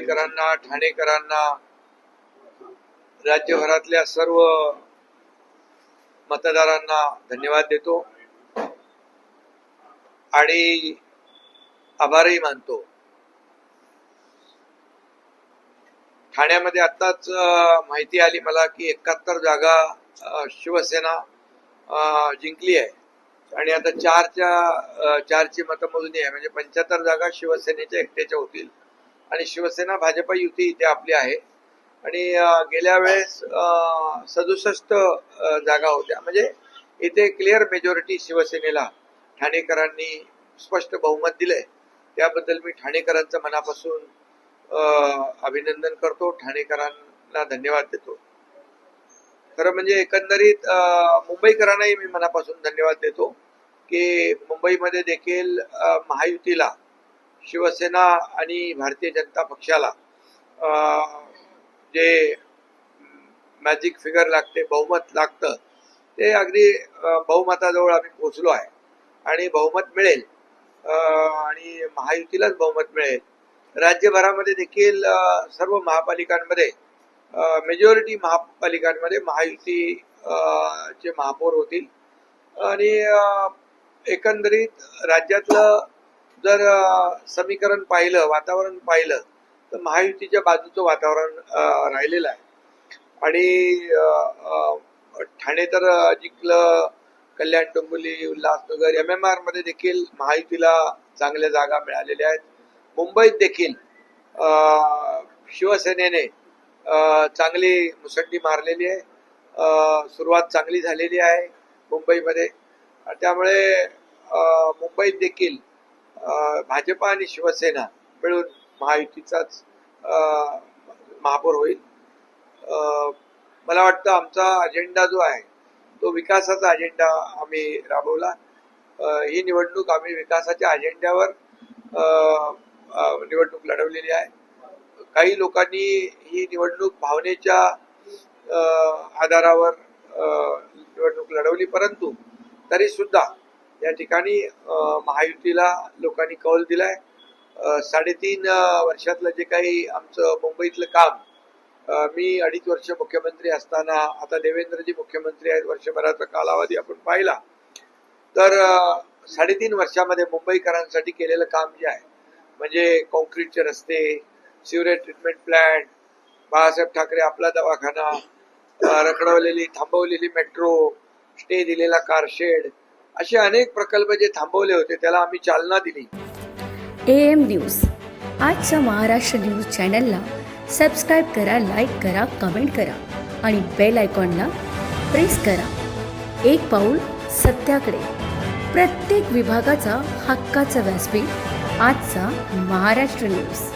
मुंबईकरांना, ठाणेकरांना, राज्यभरातल्या सर्व मतदारांना धन्यवाद देतो आणि आभारही मानतो. ठाण्यामध्ये आत्ताच माहिती आली मला की 71 जागा शिवसेना जिंकली आहे आणि आता चारची मतमोजणी आहे, म्हणजे 75 जागा शिवसेनेच्या एकट्याच्या होतील आणि शिवसेना भाजप युती इथे आपली आहे. आणि गेल्या वेळेस 67 जागा होत्या, म्हणजे इथे क्लिअर मेजॉरिटी शिवसेनेला ठाणेकरांनी स्पष्ट बहुमत दिलंय. त्याबद्दल मी ठाणेकरांचं मनापासून अभिनंदन करतो, ठाणेकरांना धन्यवाद देतो. खरं म्हणजे एकंदरीत मुंबईकरांनाही मी मनापासून धन्यवाद देतो की मुंबईमध्ये देखील महायुतीला, शिवसेना आणि भारतीय जनता पक्षाला जे मॅजिक फिगर लागते, बहुमत लागतं, ते अगदी बहुमताजवळ आम्ही पोहोचलो आहे आणि बहुमत मिळेल आणि महायुतीलाच बहुमत मिळेल. राज्यभरामध्ये देखील सर्व महापालिकांमध्ये मेजॉरिटी महापालिकांमध्ये महायुती चे महापौर होतील आणि एकंदरीत राज्यातलं जर समीकरण पाहिलं, वातावरण पाहिलं, तर महायुतीच्या बाजूचं वातावरण राहिलेलं आहे. आणि ठाणे तर जिंकलं, कल्याण, डोंबिवली, उल्हासनगर, MMR मध्ये देखील महायुतीला चांगल्या जागा मिळालेल्या आहेत. मुंबईत देखील शिवसेनेने चांगली मुसंडी मारलेली आहे, सुरुवात चांगली झालेली आहे मुंबईमध्ये. त्यामुळे मुंबईत देखील भाजप आणि शिवसेना मिळून महायुतीचाच महापौर होईल. मला वाटतं आमचा अजेंडा जो आहे तो विकासाचा अजेंडा आम्ही राबवला. ही निवडणूक आम्ही विकासाच्या अजेंड्यावर निवडणूक लढवलेली आहे. काही लोकांनी ही निवडणूक भावनेच्या आधारावर निवडणूक लढवली, परंतु तरी सुद्धा या ठिकाणी महायुतीला लोकांनी कौल दिलाय. 3.5 वर्षातलं जे काही आमचं मुंबईतलं काम, मी 2.5 वर्ष मुख्यमंत्री असताना, आता देवेंद्रजी मुख्यमंत्री आहेत, वर्षभराचा कालावधी आपण पाहिला तर 3.5 वर्षामध्ये मुंबईकरांसाठी केलेलं काम जे आहे, म्हणजे कॉन्क्रीटचे रस्ते, sewerage treatment plant, Balasaheb Thackeray आपला दवाखाना, रखडवलेली थांबवलेली मेट्रो, स्टे दिलेला कारशेड, असे अनेक प्रकल्प जे थांबवले होते त्याला आम्ही चालना दिली. AM न्यूज, आजच्या महाराष्ट्र न्यूज चॅनलला सबस्क्राईब करा, लाईक करा, कमेंट करा आणि बेल आयकॉनला प्रेस करा. एक पाऊल सत्याकडे, प्रत्येक विभागाचा हक्काचा व्यासपीठ, आजचा महाराष्ट्र न्यूज.